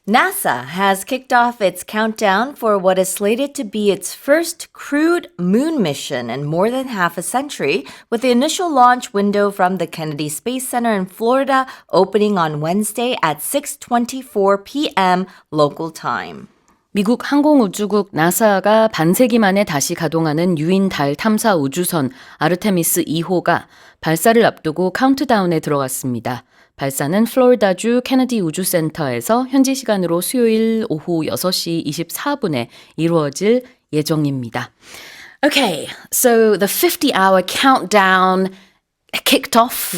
NASA has kicked off its countdown for what is slated to be its first crewed moon mission in more than half a century, with the initial launch window from the Kennedy Space Center in Florida opening on Wednesday at 6:24 p.m. local time. 미국 항공우주국 나사가 반세기 만에 다시 가동하는 유인 달 탐사 우주선 아르테미스 2호가 발사를 앞두고 카운트다운에 들어갔습니다. 발사는 플로리다주 케네디 우주센터에서 현지 시간으로 수요일 오후 6시 24분에 이루어질 예정입니다. Okay, so the 50-hour countdown kicked off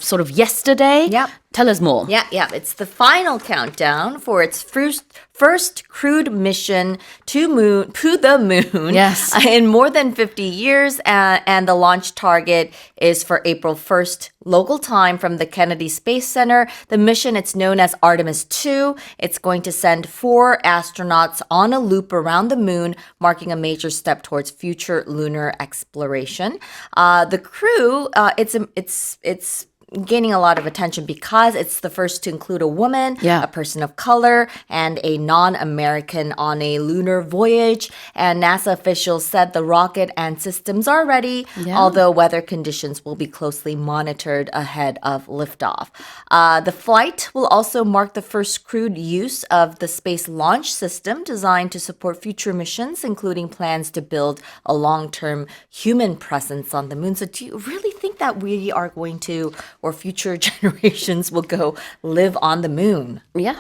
sort of yesterday. Yep. Tell us more. Yeah. It's the final countdown for its first crewed mission to the moon Yes. in more than 50 years. And the launch target is for April 1st local time from the Kennedy Space Center. The mission, it's known as Artemis 2. It's going to send 4 astronauts on a loop around the moon, marking a major step towards future lunar exploration. The crew, it's gaining a lot of attention because it's the first to include a woman, a person of color, and a non-American on a lunar voyage. And NASA officials said the rocket and systems are ready, although weather conditions will be closely monitored ahead of liftoff. The flight will also mark the first crewed use of the Space Launch System designed to support future missions, including plans to build a long-term human presence on the moon. So do you really think that we are going to, or future generations will go live on the moon? Yeah,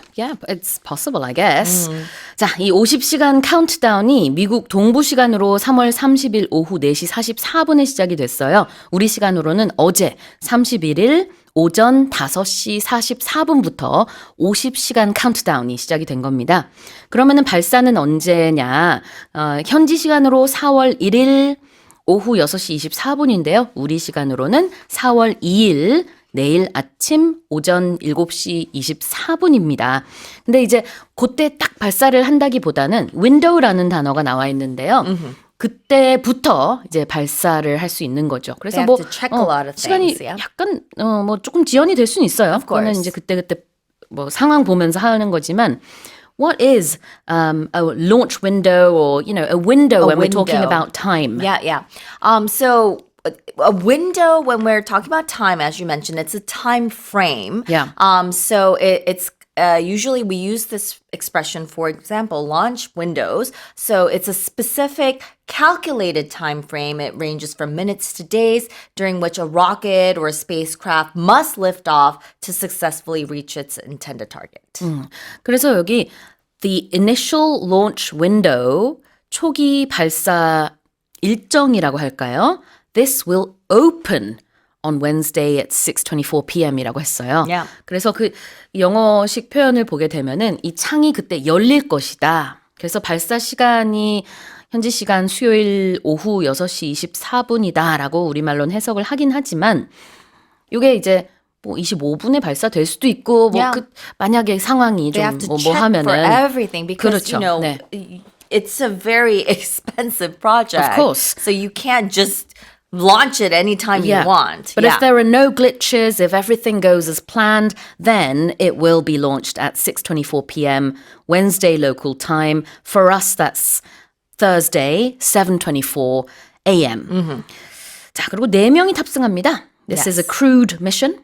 it's possible, I guess. 자, 이 50시간 카운트다운이 미국 동부 시간으로 3월 30일 오후 4시 44분에 시작이 됐어요. 우리 시간으로는 어제 31일 오전 5시 44분부터 50시간 카운트다운이 시작이 된 겁니다. 그러면은 발사는 언제냐? 현지 시간으로 4월 1일 오후 6시 24분인데요. 우리 시간으로는 4월 2일 내일 아침 오전 7시 24분입니다. 근데 이제 그때 딱 발사를 한다기보다는 window라는 단어가 나와 있는데요. 그때부터 이제 발사를 할 수 있는 거죠. 그래서 뭐 시간이 약간 뭐 조금 지연이 될 수는 있어요. 그거는 이제 그때 뭐 상황 보면서 하는 거지만 What is a launch window or, a window when we're talking about time? Yeah. So a window when we're talking about time, as you mentioned, it's a time frame. Yeah. So it's usually we use this expression, for example, launch windows. So it's a specific calculated time frame. It ranges from minutes to days during which a rocket or a spacecraft must lift off to successfully reach its intended target. 그래서 여기 the initial launch window, 초기 발사 일정이라고 할까요? This will open on Wednesday at 6:24 p.m.이라고 했어요. Yeah. 그래서 그 영어식 표현을 보게 되면은 이 창이 그때 열릴 것이다. 그래서 발사 시간이 현지 시간 수요일 오후 6시 24분이다라고 우리말로는 해석을 하긴 하지만 이게 이제 뭐 25분에 발사될 수도 있고 뭐 만약에 상황이 좀 뭐 하면은 for everything because 그렇죠. it's a very expensive project. Of course. So you can't just launch it anytime you want. But if there are no glitches, if everything goes as planned, then it will be launched at 6:24 p.m. Wednesday local time. For us, that's Thursday, 7:24 a.m. 자, 그리고 4명이 탑승합니다. This is a crewed mission.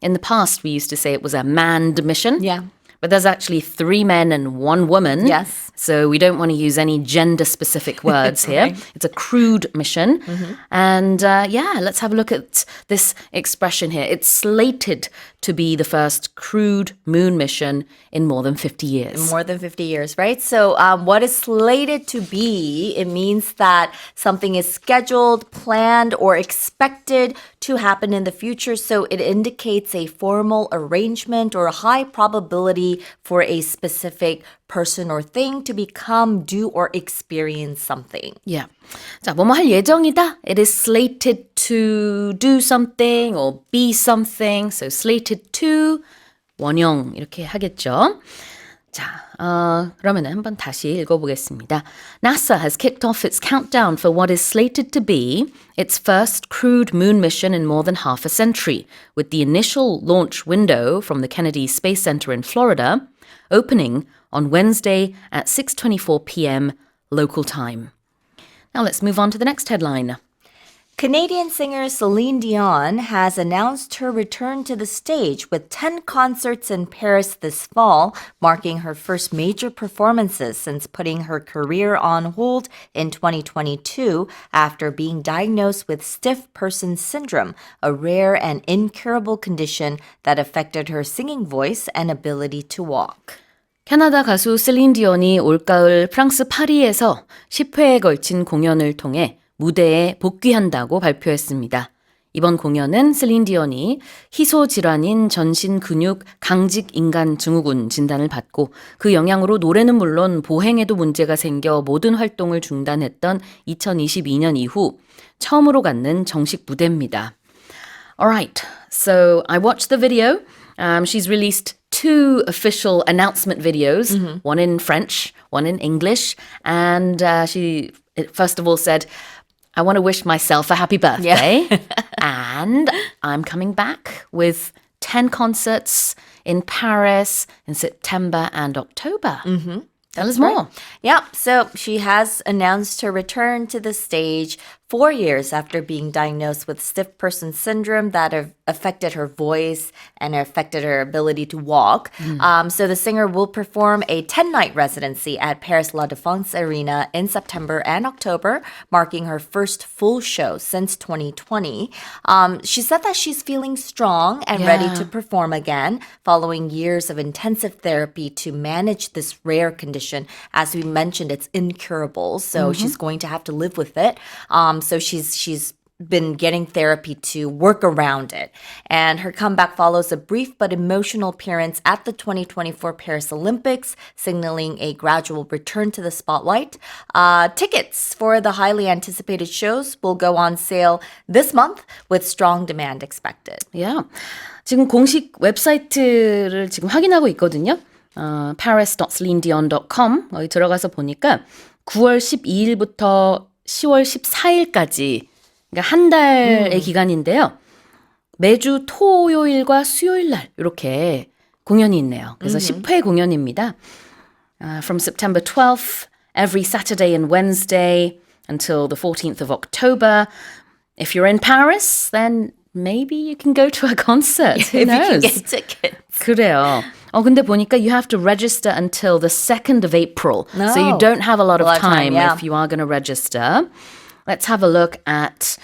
In the past, we used to say it was a manned mission. Yeah. But there's actually 3 men and 1 woman. Yes. So we don't want to use any gender-specific words here. Right. It's a crewed mission. And let's have a look at this expression here. It's slated to be the first crewed moon mission in more than 50 years. More than 50 years, right? So what is slated to be, it means that something is scheduled, planned, or expected to happen in the future. So it indicates a formal arrangement or a high probability for a specific person or thing to become, do, or experience something. Yeah. 자, 뭐뭐 할 예정이다. It is slated to do something or be something. So slated to 원형 이렇게 하겠죠. 자, 그러면 한번 다시 읽어보겠습니다. NASA has kicked off its countdown for what is slated to be its first crewed moon mission in more than half a century, with the initial launch window from the Kennedy Space Center in Florida opening on Wednesday at 6:24 p.m. local time. Now let's move on to the next headline. Canadian singer Celine Dion has announced her return to the stage with 10 concerts in Paris this fall, marking her first major performances since putting her career on hold in 2022 after being diagnosed with stiff person syndrome, a rare and incurable condition that affected her singing voice and ability to walk. 캐나다 가수 셀린 디온이 올가을 프랑스 파리에서 10회에 걸친 공연을 통해 무대에 복귀한다고 발표했습니다. 이번 공연은 셀린 디온이 희소 질환인 전신 근육 강직 인간 증후군 진단을 받고 그 영향으로 노래는 물론 보행에도 문제가 생겨 모든 활동을 중단했던 2022년 이후 처음으로 갖는 정식 무대입니다. Alright, so I watched the video. She's released 2 official announcement videos, one in French, one in English, and she first of all said, I want to wish myself a happy birthday. And I'm coming back with 10 concerts in Paris in September and October. Tell us more. Yeah, so she has announced her return to the stage 4 years after being diagnosed with stiff person syndrome that affected her voice and affected her ability to walk. So the singer will perform a 10-night residency at Paris La Défense Arena in September and October, marking her first full show since 2020. She said that she's feeling strong and ready to perform again following years of intensive therapy to manage this rare condition. As we mentioned, it's incurable, so she's going to have to live with it. So she's been getting therapy to work around it. And her comeback follows a brief but emotional appearance at the 2024 Paris Olympics, signaling a gradual return to the spotlight. Tickets for the highly anticipated shows will go on sale this month with strong demand expected. Yeah. 지금 공식 웹사이트를 지금 확인하고 있거든요. paris.celineDion.com 여기 들어가서 보니까 9월 12일부터 10월 14일까지 그러니까 한 달의 기간인데요. 매주 토요일과 수요일 날 이렇게 공연이 있네요. 그래서 10회 공연입니다. From September 12th, every Saturday and Wednesday until the 14th of October. If you're in Paris, then maybe you can go to a concert. Who If you can knows? get tickets. 그래요. 근데 보니까 you have to register until the 2nd of April. So you No. don't have a lot of time yeah. if you are going to register. Let's have a look at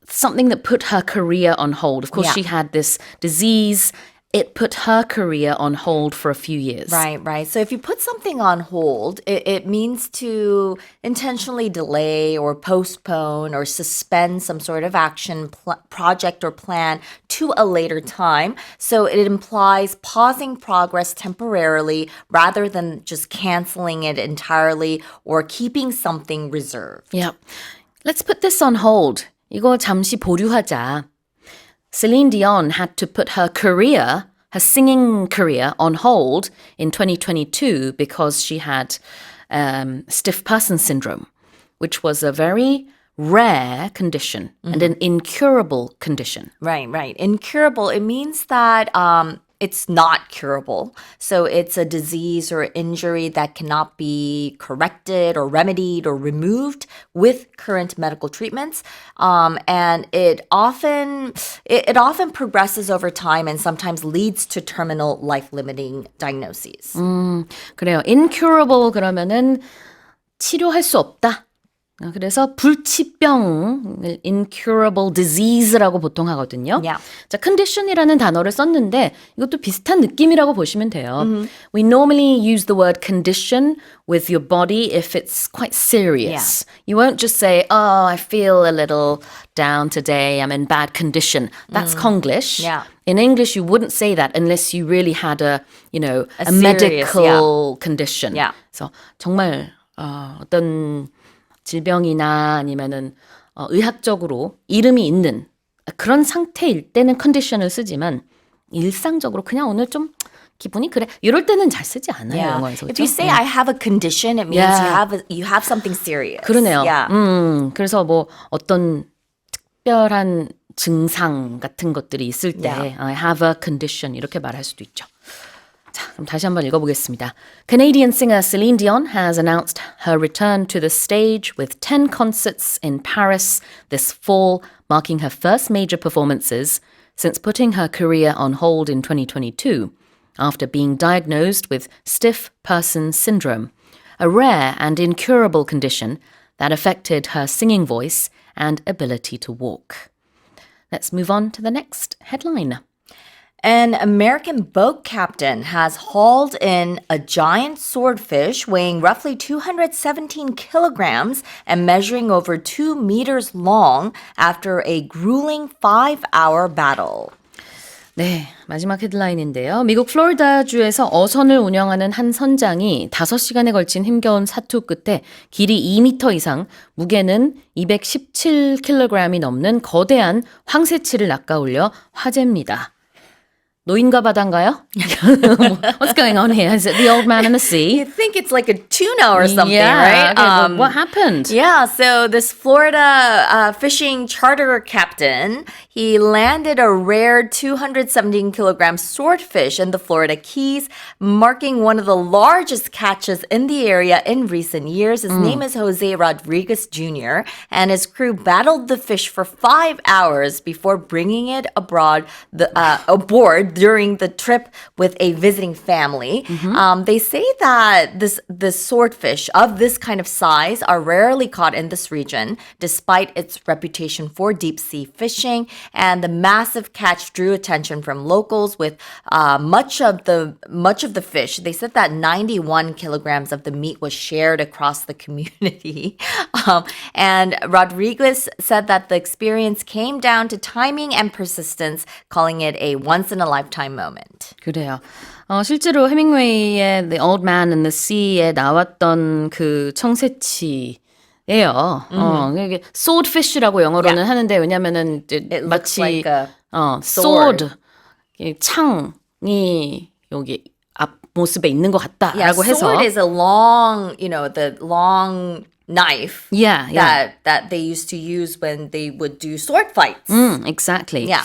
something that put her career on hold. Of course, Yeah. she had this disease. It put her career on hold for a few years. Right. So if you put something on hold, it means to intentionally delay or postpone or suspend some sort of action, project, or plan to a later time. So it implies pausing progress temporarily rather than just canceling it entirely or keeping something reserved. Yeah. Let's put this on hold. 이거 잠시 보류하자. Celine Dion had to put her career, her singing career, on hold in 2022 because she had stiff person syndrome, which was a very rare condition and an incurable condition. Right. Incurable, it means that it's not curable. So it's a disease or injury that cannot be corrected or remedied or removed with current medical treatments. And it often progresses over time and sometimes leads to terminal life-limiting diagnoses. 그래요. incurable 그러면은 치료할 수 없다. 그래서 불치병, incurable disease라고 보통 하거든요. Yeah. 자, condition이라는 단어를 썼는데 이것도 비슷한 느낌이라고 보시면 돼요. We normally use the word condition with your body if it's quite serious. You won't just say, oh, I feel a little down today, I'm in bad condition. That's Konglish. Yeah. In English, you wouldn't say that unless you really had a serious, medical condition. Yeah. 그래서 정말 어떤 질병이나 아니면은 의학적으로 이름이 있는 그런 상태일 때는 컨디션을 쓰지만 일상적으로 그냥 오늘 좀 기분이 그래. 이럴 때는 잘 쓰지 않아요, Yeah. 영어에서. If you say I have a condition, it means you have something serious. 그러네요. Yeah. 그래서 뭐 어떤 특별한 증상 같은 것들이 있을 때 Yeah. I have a condition 이렇게 말할 수도 있죠. 자, 그럼 다시 한번 읽어보겠습니다. Canadian singer Celine Dion has announced her return to the stage with 10 concerts in Paris this fall, marking her first major performances since putting her career on hold in 2022 after being diagnosed with stiff person syndrome, a rare and incurable condition that affected her singing voice and ability to walk. Let's move on to the next headline. An American boat captain has hauled in a giant swordfish weighing roughly 217 kilograms and measuring over 2 meters long after a grueling 5-hour battle. 네, 마지막 헤드라인인데요. 미국 플로리다주에서 어선을 운영하는 한 선장이 5시간에 걸친 힘겨운 사투 끝에 길이 2m 이상, 무게는 217kg이 넘는 거대한 황새치를 낚아올려 화제입니다. 노인과 바다인가요? What's going on here? Is it the old man in the sea? You think it's like a tuna or something, yeah, right? okay, well, what happened? Yeah, so this Florida fishing charter captain, he landed a rare 217 kilogram swordfish in the Florida Keys, marking one of the largest catches in the area in recent years. His name is Jose Rodriguez Jr., and his crew battled the fish for 5 hours before bringing it aboard during the trip with a visiting family. They say that this swordfish of this kind of size are rarely caught in this region, despite its reputation for deep sea fishing. And the massive catch drew attention from locals with much of the fish. They said that 91 kilograms of the meat was shared across the community. And Rodriguez said that the experience came down to timing and persistence, calling it a once-in-a-lifetime moment. 그래요. 실제로 헤밍웨이의 The Old Man and the Sea에 나왔던 그 청새치예요. 이게 swordfish라고 영어로는 Yeah. 하는데 왜냐면은 이제 It looks 마치 like a sword 이 창이 여기 앞 모습에 있는 것 같다라고 해서 sword is a long, the long knife yeah. that they used to use when they would do sword fights. Exactly. Yeah.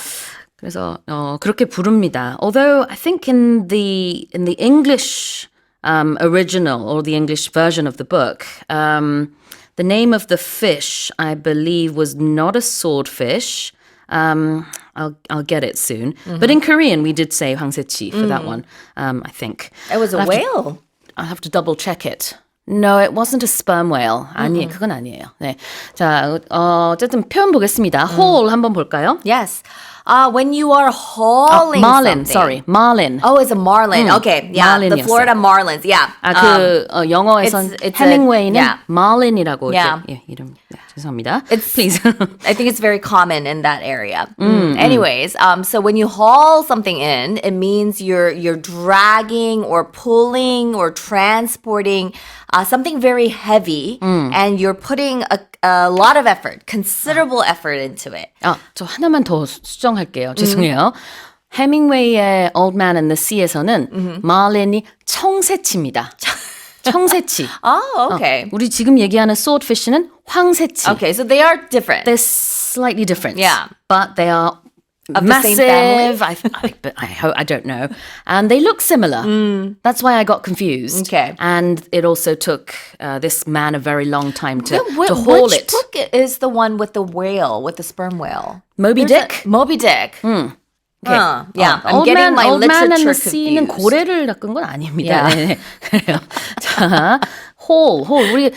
그래서 그렇게 부릅니다. Although I think in the English original or the English version of the book, the name of the fish I believe was not a swordfish. I'll get it soon. But in Korean we did say 황새치 for that one. I think It was a whale. I'll have to double check it. No, it wasn't a sperm whale. 아니, 그건 아니에요. 네. 자, 어쨌든 표현 보겠습니다. haul 한번 볼까요? Yes. When you are hauling marlin, something. sorry. marlin. Oh, it's a marlin. Okay, yeah, the marlin이었어요. Florida marlins. Yeah. 영어에선 it's 헤밍웨이는 yeah. marlin이라고 Yeah. 이제 이름. 네, 죄송합니다. It's- Please. I think it's very common in that area. Anyways, so when you haul something in, it means you're dragging or pulling or transporting something very heavy, and you're putting a lot of effort, considerable effort into it. 저 하나만 더 수정할게요. 죄송해요. 헤밍웨이의 Old Man and the Sea에서는 marlin이 청새치입니다. 청새치. Oh, okay. 우리 지금 얘기하는 swordfish는 황새치. Okay, so they are different. They're slightly different. Yeah. But they are Of the same massive. I don't know. And they look similar. That's why I got confused. Okay. And it also took this man a very long time to Which haul it. book is the one with the whale, with the sperm whale? Moby Dick? Moby Dick. Yeah, I'm Old getting Man, my Old Man and the literature Sea는 confused. 고래를 낚은 건 아닙니다. Yeah. 네. 그래요. 자, haul. 우리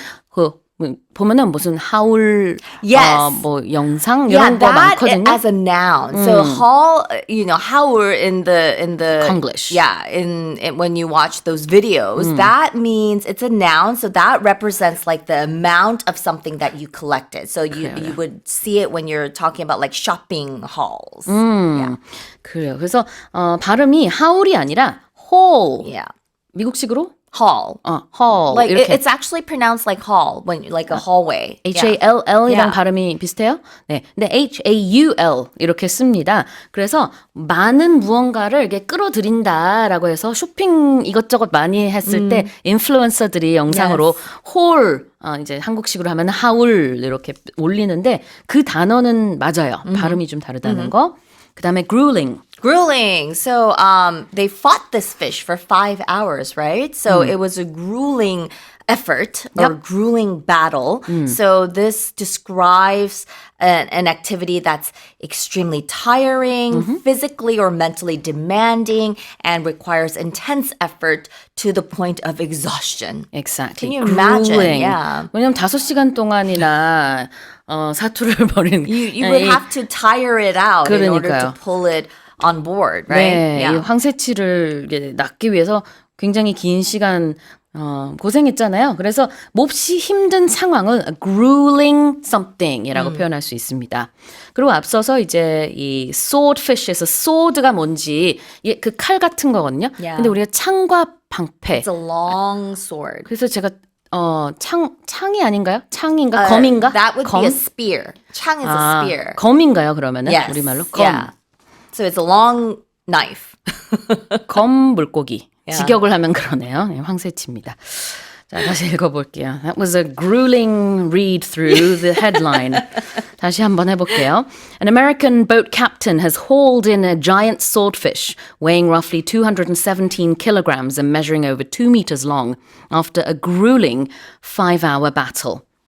보면은 무슨 하울, Yes. 뭐 영상 Yeah, 이런 거 that 많거든요. as a noun. So haul, howl in the Konglish. Yeah, in when you watch those videos, that means it's a noun. So that represents like the amount of something that you collected. So you would see it when you're talking about like shopping hauls. Yeah. 그래요. 그래서 발음이 하울이 아니라 haul. Yeah. 미국식으로 Hall. haul. Like 이렇게 it's actually pronounced like hall when like a hallway. HALL이랑 Yeah. 발음이 비슷해요? 네. 근데 HAUL 이렇게 씁니다. 그래서 많은 무언가를 이렇게 끌어들인다라고 해서 쇼핑 이것저것 많이 했을 때 인플루언서들이 영상으로 홀 이제 한국식으로 하면 하울 이렇게 올리는데 그 단어는 맞아요. 발음이 좀 다르다는 거. 그다음에 grueling. Grueling. So they fought this fish for 5 hours, right? So it was a grueling effort or grueling battle. So this describes an activity that's extremely tiring, physically or mentally demanding, and requires intense effort to the point of exhaustion. Exactly. Can you imagine? Grueling. Yeah. 왜냐면 5시간 동안이나 사투를 벌이는 You would have to tire it out in order to 그러니까요. pull it on board, right? 네, 이 Yeah. 황새치를 이렇게 낚기 위해서 굉장히 긴 시간 고생했잖아요. 그래서 몹시 힘든 상황을 a grueling something이라고 표현할 수 있습니다. 그리고 앞서서 이제 이 swordfish에서 sword가 뭔지 그 칼 같은 거거든요. Yeah. 근데 우리가 창과 방패. It's a long sword. 그래서 제가 창이 아닌가요? 창인가? 검인가? That would 검? be a spear. 창 is a spear. 검인가요, 그러면은? Yes. 우리말로? 검. Yeah. So it's a long knife. 검 물고기. Yeah. 직역을 하면 그러네요. 네, 황새치입니다. 자, 다시 읽어볼게요. That was a grueling read through the headline. 다시 한번 해볼게요. An American boat captain has hauled in a giant swordfish weighing roughly 217 kilograms and measuring over 2 meters long after a grueling 5-hour battle.